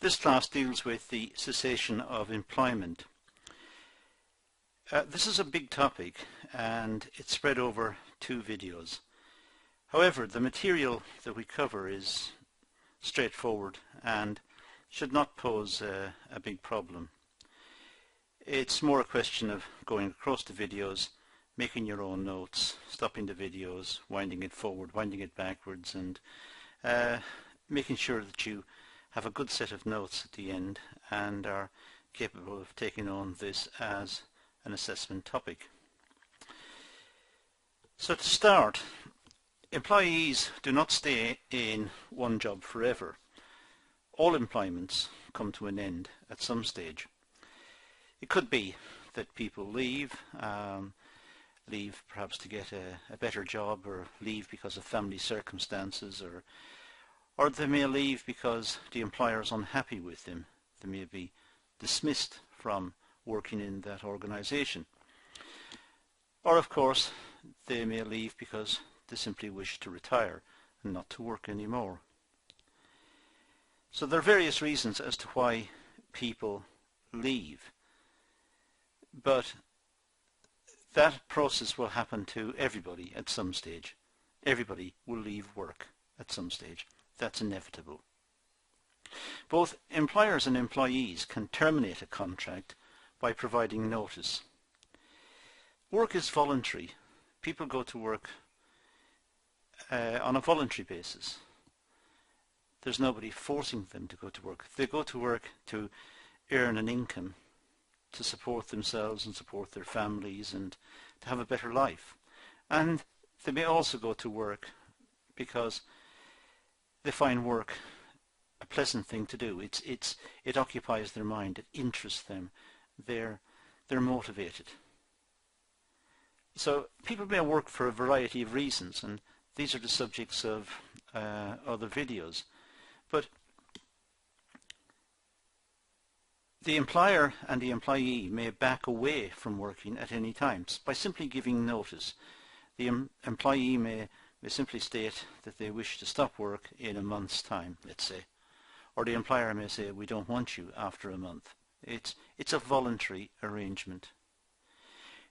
This class deals with the cessation of employment. This is a big topic and it's spread over 2 videos. However, the material that we cover is straightforward and should not pose a big problem. It's more a question of going across the videos, making your own notes, stopping the videos, winding it forward, winding it backwards, and making sure that you have a good set of notes at the end and are capable of taking on this as an assessment topic. So to start, employees do not stay in one job forever. All employments come to an end at some stage. It could be that people leave perhaps to get a better job, or leave because of family circumstances, or they may leave because the employer is unhappy with them. They may be dismissed from working in that organisation. Or of course they may leave because they simply wish to retire and not to work anymore. So there are various reasons as to why people leave, but that process will happen to everybody at some stage. Everybody will leave work at some stage. That's inevitable. Both employers and employees can terminate a contract by providing notice. Work is voluntary. People go to work on a voluntary basis. There's nobody forcing them to go to work. They go to work to earn an income, to support themselves and support their families and to have a better life. And they may also go to work because they find work a pleasant thing to do. It occupies their mind, it interests them, they're motivated. So people may work for a variety of reasons, and these are the subjects of other videos. But the employer and the employee may back away from working at any time by simply giving notice. The employee may simply state that they wish to stop work in a month's time, let's say. Or the employer may say, we don't want you after a month. It's a voluntary arrangement.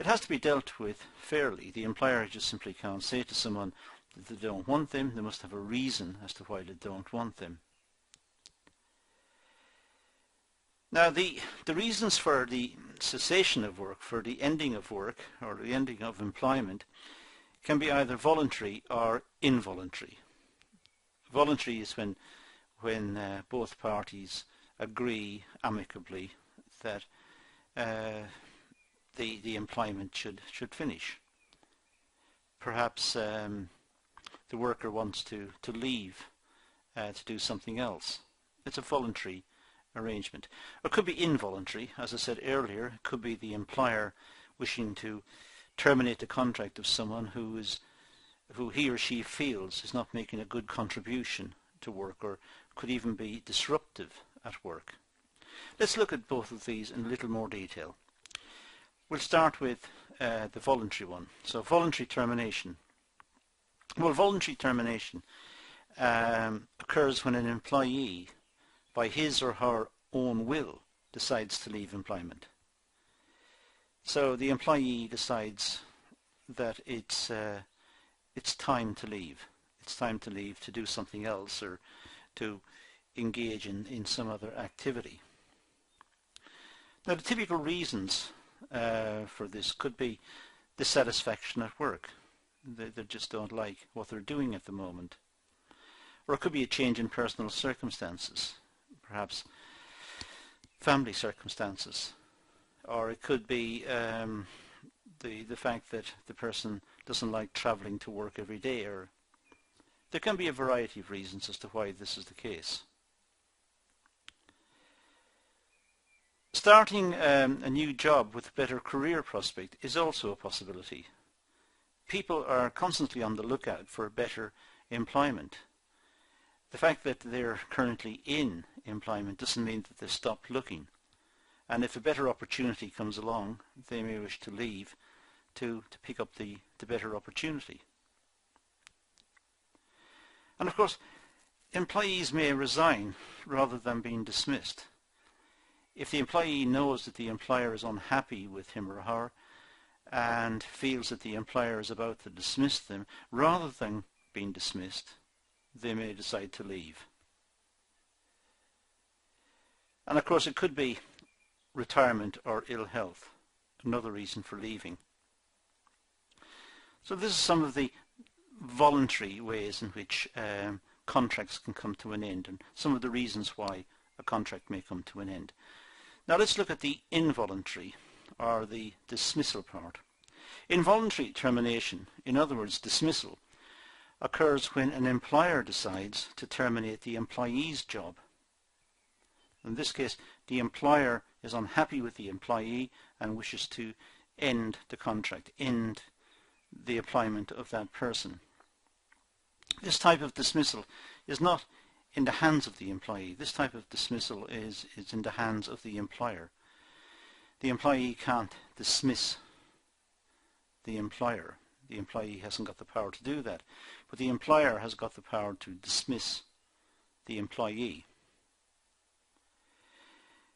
It has to be dealt with fairly. The employer just simply can't say to someone that they don't want them. They must have a reason as to why they don't want them. Now the reasons for the cessation of work, for the ending of work or the ending of employment, can be either voluntary or involuntary. Voluntary is when both parties agree amicably that the employment should finish. Perhaps the worker wants to leave to do something else. It's a voluntary arrangement. Or it could be involuntary, as I said earlier. It could be the employer wishing to terminate the contract of someone who he or she feels is not making a good contribution to work, or could even be disruptive at work. Let's look at both of these in a little more detail. We'll start with the voluntary one. So voluntary termination. Well, voluntary termination occurs when an employee, by his or her own will, decides to leave employment. So the employee decides that it's time to leave. It's time to leave to do something else, or to engage in some other activity. Now the typical reasons for this could be dissatisfaction at work. They just don't like what they're doing at the moment. Or it could be a change in personal circumstances, perhaps family circumstances. Or it could be the fact that the person doesn't like travelling to work every day. Or there can be a variety of reasons as to why this is the case. Starting a new job with a better career prospect is also a possibility. People are constantly on the lookout for better employment. The fact that they're currently in employment doesn't mean that they've stopped looking. And if a better opportunity comes along, they may wish to leave to pick up the better opportunity. And of course, employees may resign rather than being dismissed. If the employee knows that the employer is unhappy with him or her and feels that the employer is about to dismiss them, rather than being dismissed, they may decide to leave. And of course it could be retirement or ill health, another reason for leaving. So this is some of the voluntary ways in which contracts can come to an end, and some of the reasons why a contract may come to an end. Now let's look at the involuntary, or the dismissal part. Involuntary termination, in other words dismissal, occurs when an employer decides to terminate the employee's job. In this case, the employer is unhappy with the employee and wishes to end the contract, end the employment of that person. This type of dismissal is not in the hands of the employee. This type of dismissal is in the hands of the employer. The employee can't dismiss the employer. The employee hasn't got the power to do that. But the employer has got the power to dismiss the employee.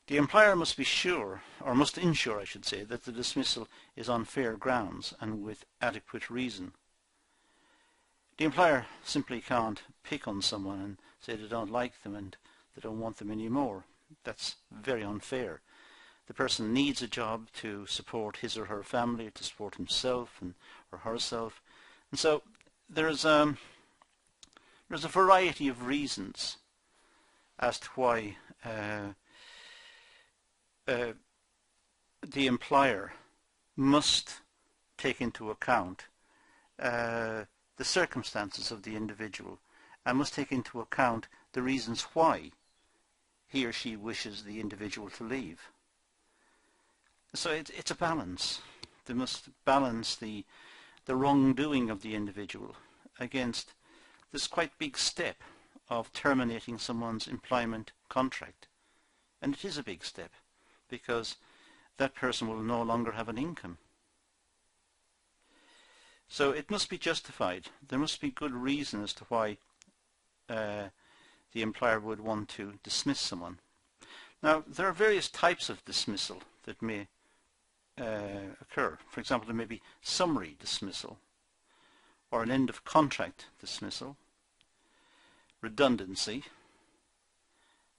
The employer must be sure, or must ensure, I should say, that the dismissal is on fair grounds and with adequate reason. The employer simply can't pick on someone and say they don't like them and they don't want them anymore. That's very unfair. The person needs a job to support his or her family, to support himself or herself. And so there's a variety of reasons as to why the employer must take into account the circumstances of the individual and must take into account the reasons why he or she wishes the individual to leave. So it's a balance. They must balance the wrongdoing of the individual against this quite big step of terminating someone's employment contract. And it is a big step, because that person will no longer have an income. So it must be justified. There must be good reason as to why the employer would want to dismiss someone. Now, there are various types of dismissal that may occur. For example, there may be summary dismissal, or an end of contract dismissal, redundancy,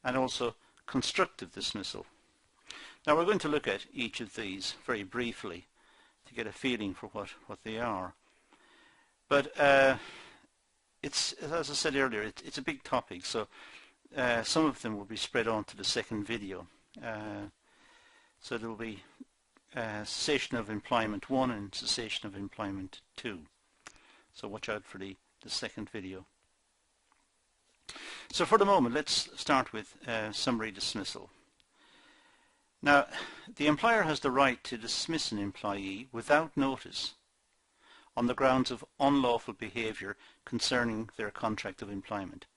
and also constructive dismissal. Now we're going to look at each of these very briefly to get a feeling for what they are. But it's, as I said earlier, it's a big topic, so some of them will be spread on to the second video. So there will be cessation of employment 1 and cessation of employment 2. So watch out for the second video. So for the moment, let's start with summary dismissal. Now, the employer has the right to dismiss an employee without notice on the grounds of unlawful behaviour concerning their contract of employment.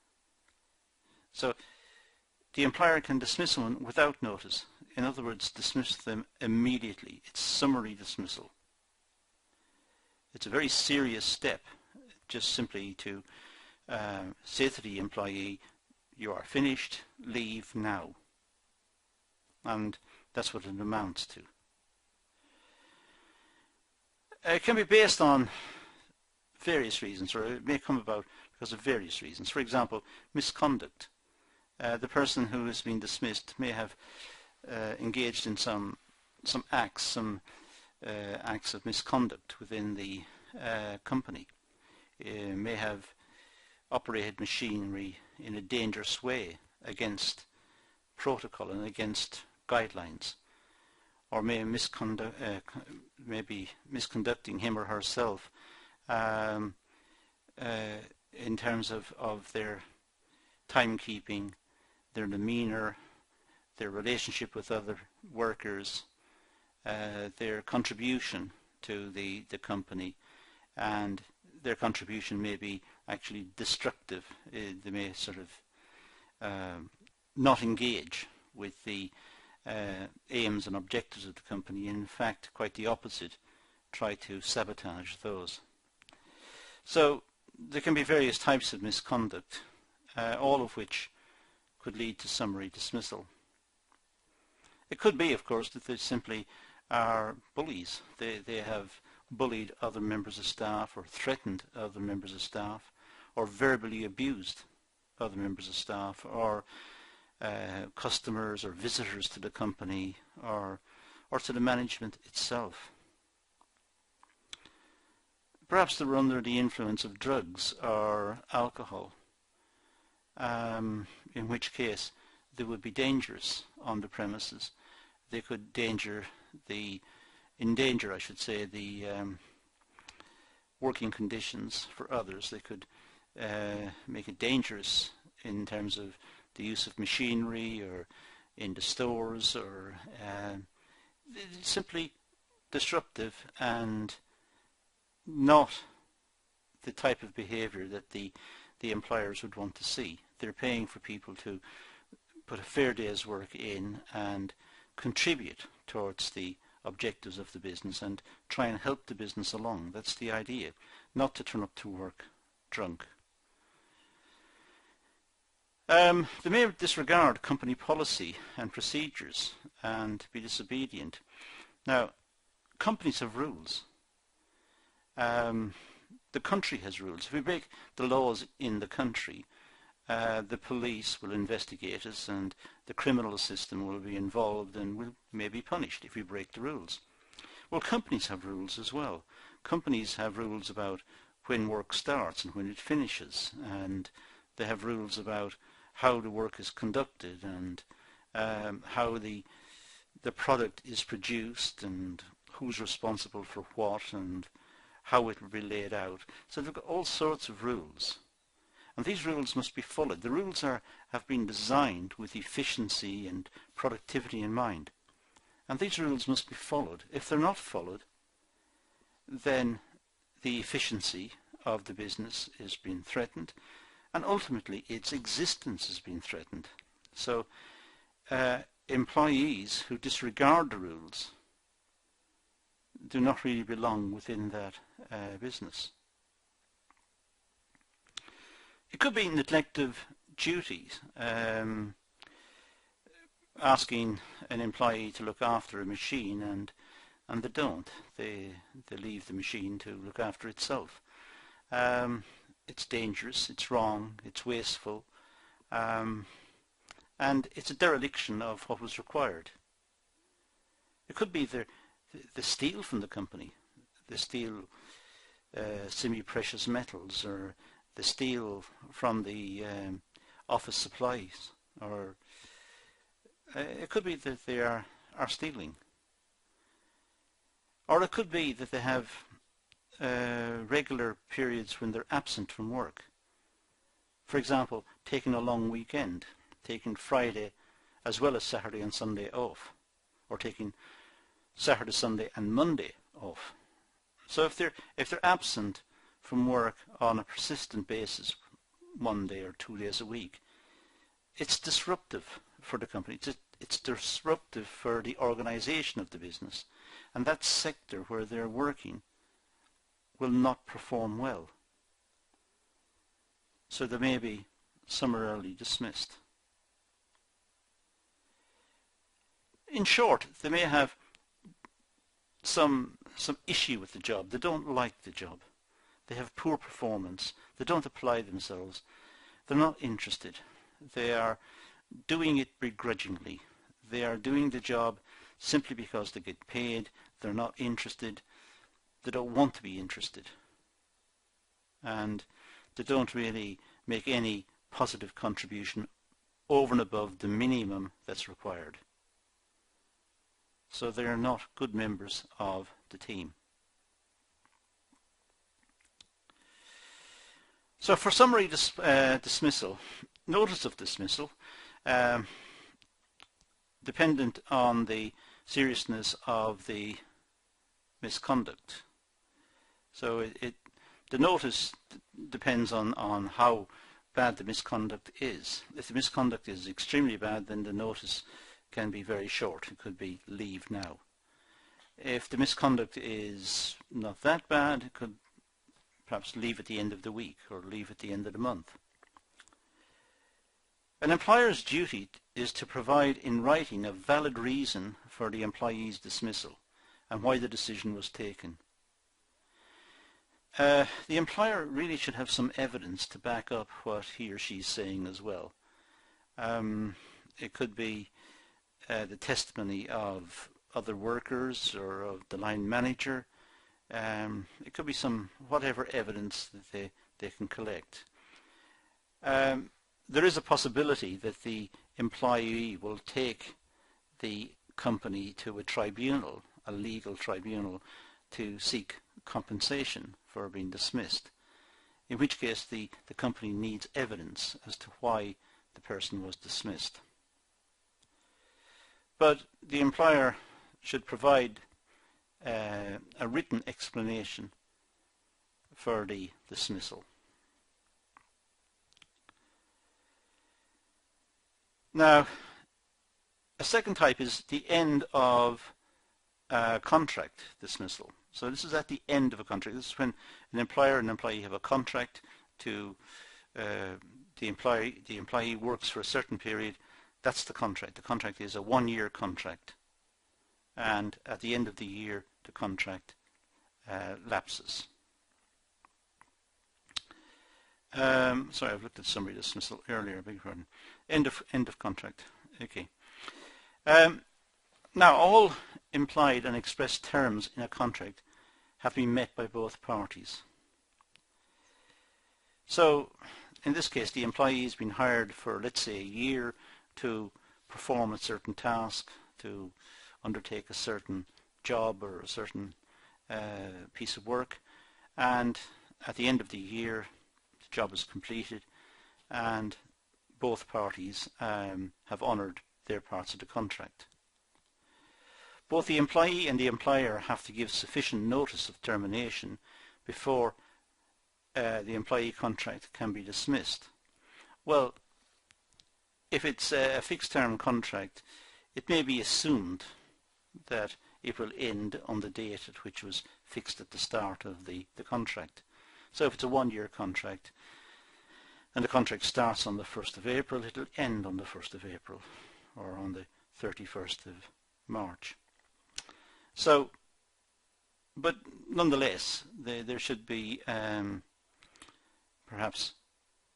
So the employer can dismiss someone without notice. In other words, dismiss them immediately. It's summary dismissal. It's a very serious step, just simply to say to the employee, you are finished, leave now. And that's what it amounts to. It can be based on various reasons, or it may come about because of various reasons. For example, misconduct. The person who has been dismissed may have engaged in some acts of misconduct within the company. May have operated machinery in a dangerous way against protocol and against guidelines, or may be misconducting him or herself in terms of their timekeeping, their demeanour, their relationship with other workers, their contribution to the company, and their contribution may be actually destructive. They may sort of not engage with the aims and objectives of the company, and in fact quite the opposite, try to sabotage those. So there can be various types of misconduct, all of which could lead to summary dismissal. It could be, of course, that they simply are bullies. They have bullied other members of staff, or threatened other members of staff, or verbally abused other members of staff, or customers or visitors to the company, or to the management itself. Perhaps they were under the influence of drugs or alcohol, in which case they would be dangerous on the premises. They could endanger the working conditions for others. They could make it dangerous in terms of the use of machinery, or in the stores, or simply disruptive and not the type of behaviour that the employers would want to see. They're paying for people to put a fair day's work in and contribute towards the objectives of the business and try and help the business along. That's the idea, not to turn up to work drunk. They may disregard company policy and procedures and be disobedient. Now, companies have rules. The country has rules. If we break the laws in the country, the police will investigate us, and the criminal system will be involved and may be punished if we break the rules. Well, companies have rules as well. Companies have rules about when work starts and when it finishes, and they have rules about how the work is conducted, and how the product is produced, and who's responsible for what, and how it will be laid out. So they've got all sorts of rules, and these rules must be followed. The rules have been designed with efficiency and productivity in mind, and these rules must be followed. If they're not followed, then the efficiency of the business is being threatened, and ultimately its existence has been threatened. So employees who disregard the rules do not really belong within that business. It could be neglect of duties, asking an employee to look after a machine, and they don't. They leave the machine to look after itself. It's dangerous, it's wrong, it's wasteful, and it's a dereliction of what was required. It could be the steal from the company. They steal semi-precious metals, or they steal from the office supplies, or it could be that they are stealing. Or it could be that they have regular periods when they're absent from work. For example, taking a long weekend, taking Friday as well as Saturday and Sunday off, or taking Saturday, Sunday and Monday off. So if they're absent from work on a persistent basis, 1 day or 2 days a week, it's disruptive for the company. It's disruptive for the organization of the business, and that sector where they're working will not perform well. So they may be summarily dismissed. In short, they may have some issue with the job. They don't like the job. They have poor performance. They don't apply themselves. They're not interested. They are doing it begrudgingly. They are doing the job simply because they get paid. They're not interested. They don't want to be interested. And they don't really make any positive contribution over and above the minimum that's required. So they are not good members of the team. So for summary dismissal, notice of dismissal, dependent on the seriousness of the misconduct. So the notice depends on how bad the misconduct is. If the misconduct is extremely bad, then the notice can be very short. It could be leave now. If the misconduct is not that bad, it could perhaps leave at the end of the week or leave at the end of the month. An employer's duty is to provide in writing a valid reason for the employee's dismissal and why the decision was taken. The employer really should have some evidence to back up what he or she is saying as well. It could be the testimony of other workers or of the line manager. It could be some whatever evidence that they can collect. There is a possibility that the employee will take the company to a tribunal, a legal tribunal, to seek compensation for being dismissed, in which case the company needs evidence as to why the person was dismissed. But the employer should provide a written explanation for the dismissal. Now, a second type is the end of contract dismissal. So this is at the end of a contract. This is when an employer and an employee have a contract to the employee works for a certain period. That's the contract. The contract is a one-year contract, and at the end of the year the contract lapses. Sorry, I've looked at summary dismissal earlier. Beg your pardon. End of contract. Okay. Now, all implied and expressed terms in a contract have been met by both parties. So, in this case, the employee has been hired for, let's say, a year to perform a certain task, to undertake a certain job or a certain piece of work, and at the end of the year, the job is completed, and both parties have honoured their parts of the contract. Both the employee and the employer have to give sufficient notice of termination before the employee contract can be dismissed. Well, if it's a fixed term contract, it may be assumed that it will end on the date at which was fixed at the start of the contract. So if it's a one-year contract and the contract starts on the 1st of April, it will end on the 1st of April or on the 31st of March. So, but nonetheless, there should be perhaps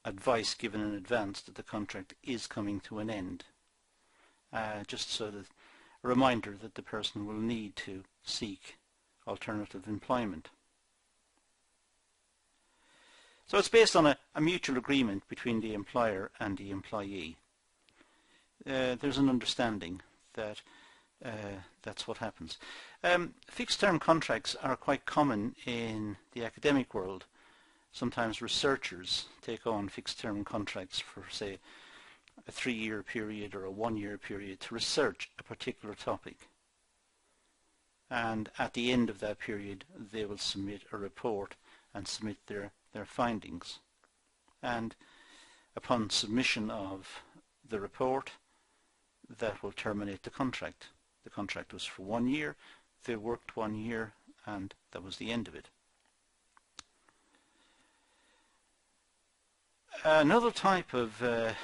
advice given in advance that the contract is coming to an end, just so that a reminder that the person will need to seek alternative employment. So it's based on a mutual agreement between the employer and the employee. There's an understanding that that's what happens. Fixed term contracts are quite common in the academic world. Sometimes researchers take on fixed term contracts for, say, a 3-year period or a 1-year period to research a particular topic. And at the end of that period, they will submit a report and submit their findings. And upon submission of the report, that will terminate the contract. The contract was for 1 year, they worked 1 year, and that was the end of it. Another type of the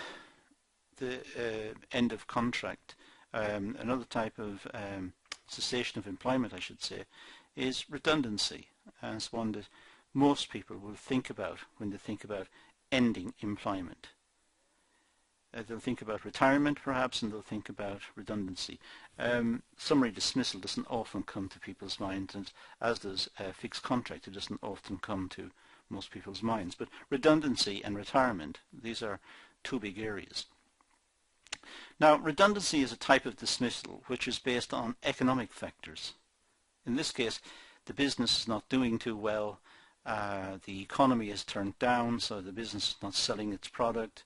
end of contract, another type of cessation of employment, I should say, is redundancy. And it's one that most people will think about when they think about ending employment. They'll think about retirement perhaps, and they'll think about redundancy. Summary dismissal doesn't often come to people's minds, and as does fixed contract, it doesn't often come to most people's minds. But redundancy and retirement, these are two big areas. Now, redundancy is a type of dismissal which is based on economic factors. In this case, the business is not doing too well, the economy is turned down, so the business is not selling its product,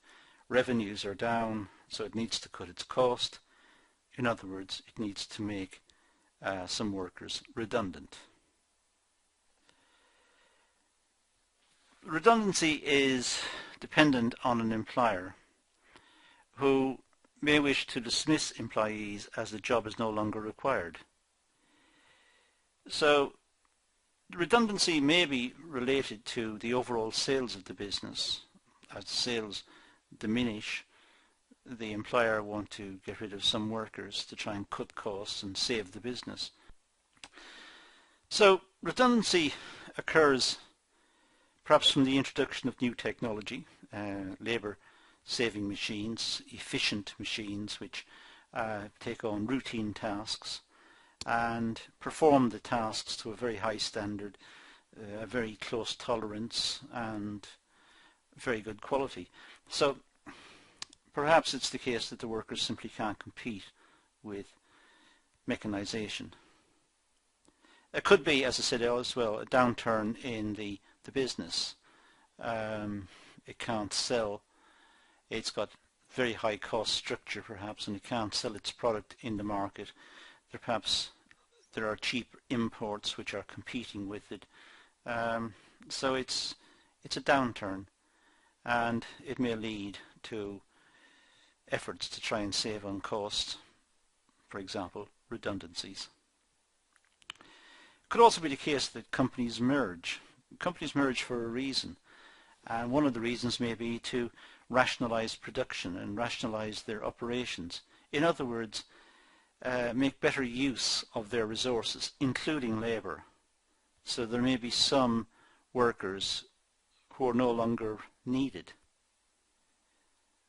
revenues are down, so it needs to cut its cost. In other words, it needs to make some workers redundant. Redundancy is dependent on an employer who may wish to dismiss employees as the job is no longer required. So redundancy may be related to the overall sales of the business. As sales diminish, the employer want to get rid of some workers to try and cut costs and save the business. So redundancy occurs perhaps from the introduction of new technology, labour saving machines, efficient machines which take on routine tasks and perform the tasks to a very high standard, a very close tolerance and very good quality. So perhaps it's the case that the workers simply can't compete with mechanisation. It could be, as I said as well, a downturn in the business. It can't sell. It's got very high cost structure perhaps, and it can't sell its product in the market. There are cheap imports which are competing with it. So it's a downturn, and it may lead to efforts to try and save on costs, for example, redundancies. It could also be the case that companies merge. Companies merge for a reason, and one of the reasons may be to rationalise production and rationalise their operations. In other words, make better use of their resources, including labour. So there may be some workers who are no longer needed.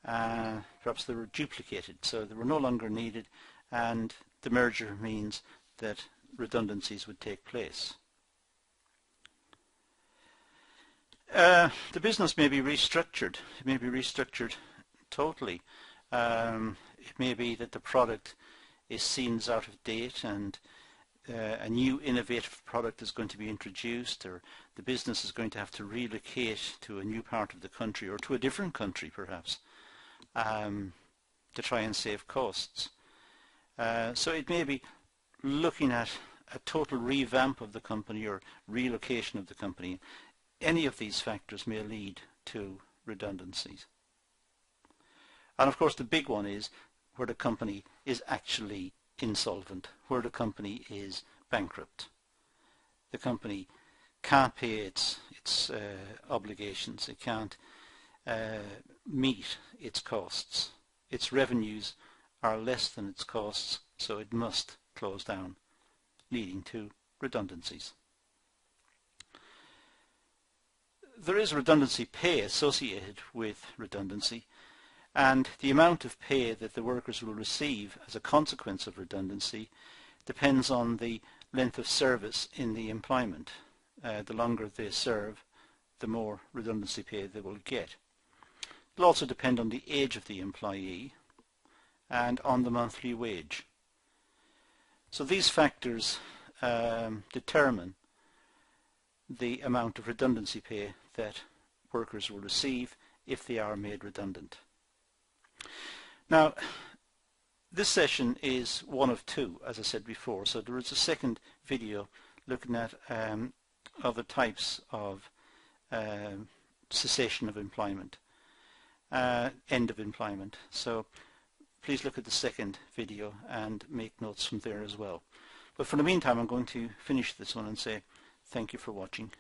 Perhaps they were duplicated, so they were no longer needed, and the merger means that redundancies would take place. The business may be restructured. It may be restructured totally. It may be that the product is seen as out of date and a new innovative product is going to be introduced, or the business is going to have to relocate to a new part of the country or to a different country perhaps to try and save costs. So it may be looking at a total revamp of the company or relocation of the company. Any of these factors may lead to redundancies. And of course the big one is where the company is actually insolvent, where the company is bankrupt. The company can't pay its obligations, it can't meet its costs. Its revenues are less than its costs, so it must close down, leading to redundancies. There is redundancy pay associated with redundancy, and the amount of pay that the workers will receive as a consequence of redundancy depends on the length of service in the employment. The longer they serve, the more redundancy pay they will get. It will also depend on the age of the employee and on the monthly wage. So these factors determine the amount of redundancy pay that workers will receive if they are made redundant. Now, this session is one of two, as I said before, so there is a second video looking at other types of cessation of employment, end of employment. So please look at the second video and make notes from there as well. But for the meantime, I'm going to finish this one and say thank you for watching.